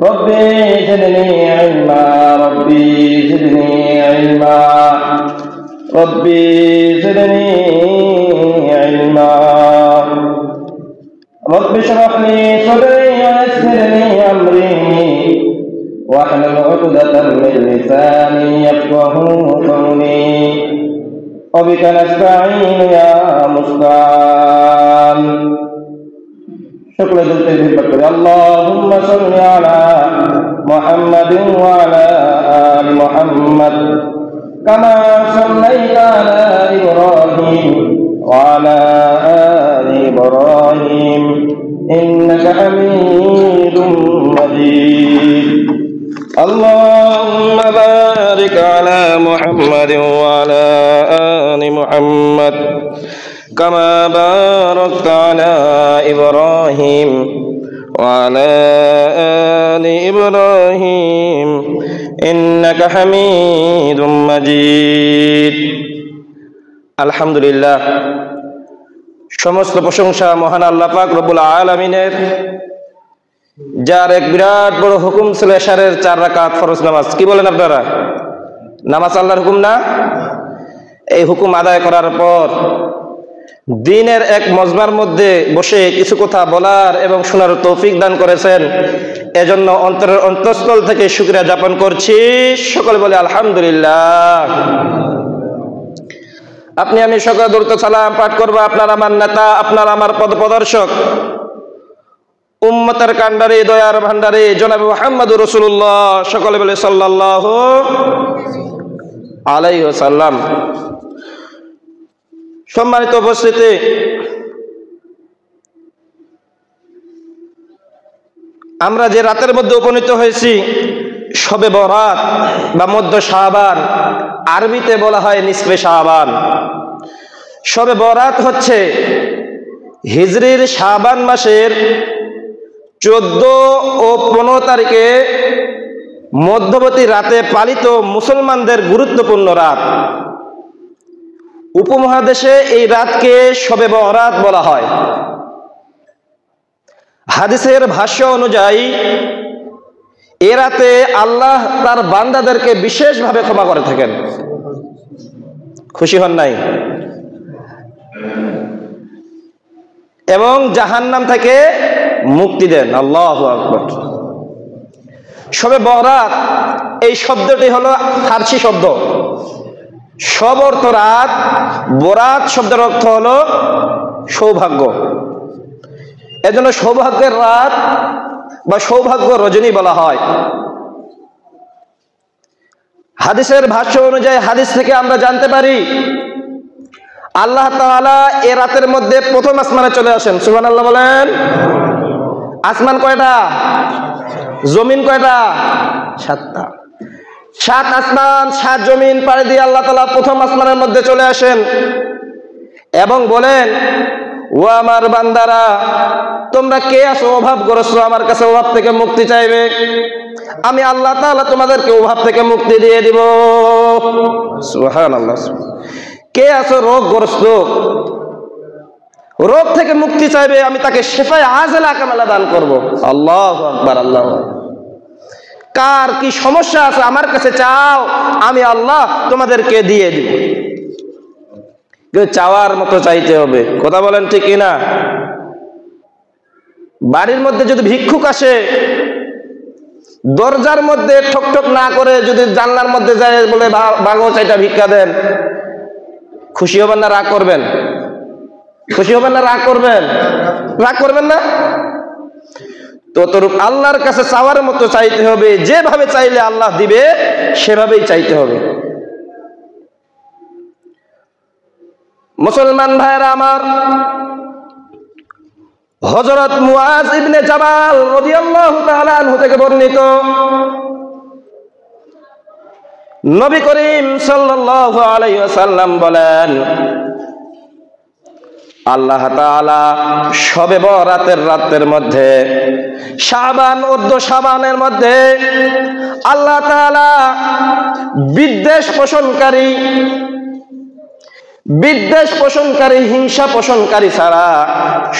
ربي زدني علما ربي زدني علما ربي زدني علما رب اشرح لي صدري ويسر لي أمري واحلل عقدة من لساني يفقهوا قولي وبك نستعين يا مستعان شكرا لله اللهم صل على محمد وعلى آل محمد كما صليت على إبراهيم وعلى آل إبراهيم إنك حميد مجيد اللهم بارك على محمد وعلى آل محمد كما باركت على إبراهيم وعلى آل إبراهيم إنك حميد مجيد الحمد لله সমস্ত প্রশংসা মহান আল্লাহ পাক রব্বুল আলামিনের, যার এক বিরাট বড় হুকুম ছিল এশারের 4 রাকাত ফরজ নামাজ। কি বলেন আপনারা? নামাজ আল্লাহর হুকুম না? এই হুকুম আদায় করার পর দিনের এক মজমার মধ্যে বসে কিছু কথা বলার এবং শোনার তৌফিক দান করেছেন, এজন্য অন্তরের অন্তঃস্থল থেকে শুকরিয়া জ্ঞাপন করছি। সকলে বলে আলহামদুলিল্লাহ। আপনি আমি সকলে দরুদ সালাম পাঠ করব আপনার আমার নেতা, আপনার আমার পথপ্রদর্শক, উম্মতের কান্ডারি, দয়ার ভান্ডারি জনাবে মুহাম্মদুর রাসূলুল্লাহ। সকলে বলে সাল্লাল্লাহু আলাইহি ওয়াসাল্লাম। সম্মানিত উপস্থিতি, আমরা যে রাতের মধ্যে উপনীত হয়েছি শবে বরাত বা মধ্য শাবান, আরবিতে বলা হয় নিসফে শাবান। শবে বরাত হচ্ছে হিজরির শাবান মাসের 14 ও 15 তারিখে মধ্যবর্তী রাতে পালিত মুসলমানদের গুরুত্বপূর্ণ রাত। উপমহাদেশে এই রাতকে শবে বরাত বলা হয়। হাদিসের ভাষ্য অনুযায়ী এ রাতে আল্লাহ তার বান্দাদেরকে বিশেষভাবে ক্ষমা করে থাকেন। খুশি হন নাই? এবং জাহান্নাম থেকে মুক্তি দেন। আল্লাহু আকবার। শবে বরাত এই শব্দটি হলো ফার্সি শব্দ। শব অর্থ রাত, বরাত শব্দের অর্থ হলো সৌভাগ্য। এজন্য সৌভাগ্যের রাত বা সৌভাগ্য রজনী বলা হয়। হাদিসের ভাষ্য অনুযায়ী হাদিস থেকে আমরা জানতে পারি আল্লাহ তাআলা এ রাতের মধ্যে প্রথম আসমানে চলে আসেন। সুবহানাল্লাহ বলেন। আসমান কয়টা? জমিন কয়টা? 7টা। 7 আসমান 7 জমিন পাড়ি দিয়ে আল্লাহ তাআলা প্রথম আসমানের মধ্যে চলে আসেন এবং বলেন, ও আমার বান্দারা, তোমরা কে আছো অভাবগ্রস্ত, আমার কাছে অভাব থেকে মুক্তি চাইবে? আমি আল্লাহ তাআলা তোমাদেরকে অভাব থেকে মুক্তি দিয়ে দিব। সুবহানাল্লাহ। কে আছো রোগগ্রস্ত, রোগ থেকে মুক্তি চাইবে, আমি তাকে শিফায়ে আজেলা কামেলা দান করব। আল্লাহু আকবার। আল্লাহু আকবার। কার কি সমস্যা আছে আমার কাছে চাও, আমি আল্লাহ তোমাদেরকে দিয়ে দিব। চাওয়ার মতো চাইতে হবে। কথা বলেন ঠিক কিনা? বাড়ির মধ্যে যদি ভিক্ষুক আসে, দরজার মধ্যে ঠক ঠক না করে যদি জানলার মধ্যে যায় বলে ভাগো চাইটা ভিক্ষা দেন, খুশি হবেন না রাগ করবেন? খুশি হবেন না রাগ করবেন? রাগ করবেন না? ততরূপ আল্লাহর কাছে চাওয়ার মতো চাইতে হবে। যেভাবে চাইলে আল্লাহ দিবে সেভাবেই চাইতে হবে। মুসলমান ভাইরা আমার, হযরত মুআজ ইবনে জাবাল রাদিয়াল্লাহু তাআলা আনহু থেকে বর্ণিত, নবী করিম সাল্লাল্লাহু আলাইহি ওয়াসাল্লাম বলেন, আল্লাহ তাআলা শবে বরাতের রাতের মধ্যে, শাবান অর্ধ শাবানের মধ্যে আল্লাহ তাআলা বিদ্বেষ পোষণকারী, হিংসা পোষণকারী ছাড়া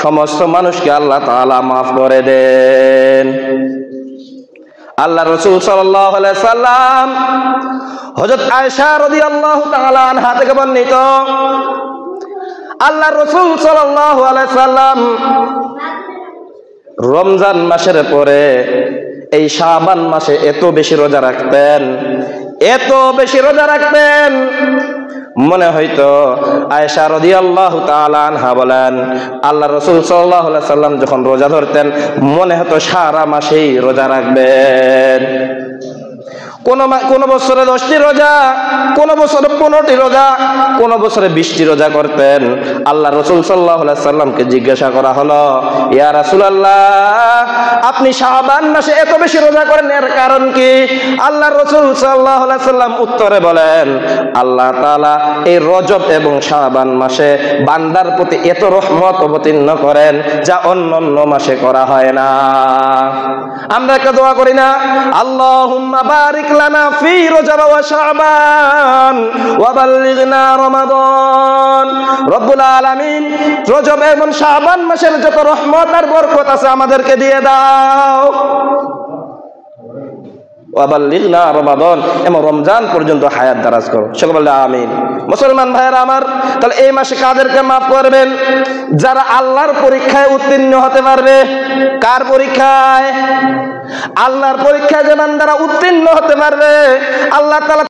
সমস্ত মানুষকে আল্লাহ তাআলা মাফ করে দেন। আল্লাহ রাসূল সাল্লাল্লাহু আলাইহি সাল্লাম হযরত আয়েশা রাদিয়াল্লাহু তাআলা আনহা থেকে বর্ণিত, আল্লাহ রাসূল সাল্লাল্লাহু আলাইহি সাল্লাম রমজান মাসের পরে এই শাবান মাসে এত বেশি রোজা রাখতেন, এত বেশি রোজা রাখতেন, মনে হইতো আয়েশা রাদিয়াল্লাহু তাআলা আনহা বলেন, আল্লাহ রাসূল সাল্লাল্লাহু আলাইহি সাল্লাম যখন রোজা ধরতেন মনে হতো সারা মাসেই রোজা রাখবেন। কোন বছরে 10টি রোজা, কোন বছরে 15টি রোজা, কোন বছরে 20টি রোজা করতেন। আল্লাহ রাসূল সাল্লাল্লাহু আলাইহি সাল্লামকে জিজ্ঞাসা করা হলো, ইয়া রাসূলুল্লাহ, আপনি শাবান মাসে এত বেশি রোজা করেন, এর কারণ কি? আল্লাহ রাসূল সাল্লাল্লাহু আলাইহি সাল্লাম উত্তরে বলেন, আল্লাহ তাআলা এই রজব এবং শাবান মাসে বান্দার প্রতি এত রহমত অবতীর্ণ করেন যা অন্যান্য মাসে করা হয় না। আমরা একটা দোয়া করি না, আল্লাহুম্মা বারিক লানা ফি রজব ওয়া শাবান ওয়া বাল্লিগনা রমাদান। রব্বুল আলামিন রজব এবং শাবান মাসের যত রহমত আর বরকত আছে আমাদেরকে দিয়ে দাও। ওয়া বাল্লিগনা রমাদান, এবং রমজান পর্যন্ত হায়াত দারাজ করো। সকলে বলে আমিন। মুসলমান ভাইরা আমার, তাহলে এই মাসে কাদেরকে মাফ করবেন? যারা আল্লাহর পরীক্ষায় উত্তীর্ণ হতে পারবে। কার পরীক্ষায়? আল্লাহর পরীক্ষায় যে বান্দারা উত্তীর্ণ হতে পারবে, আল্লাহ তাআলা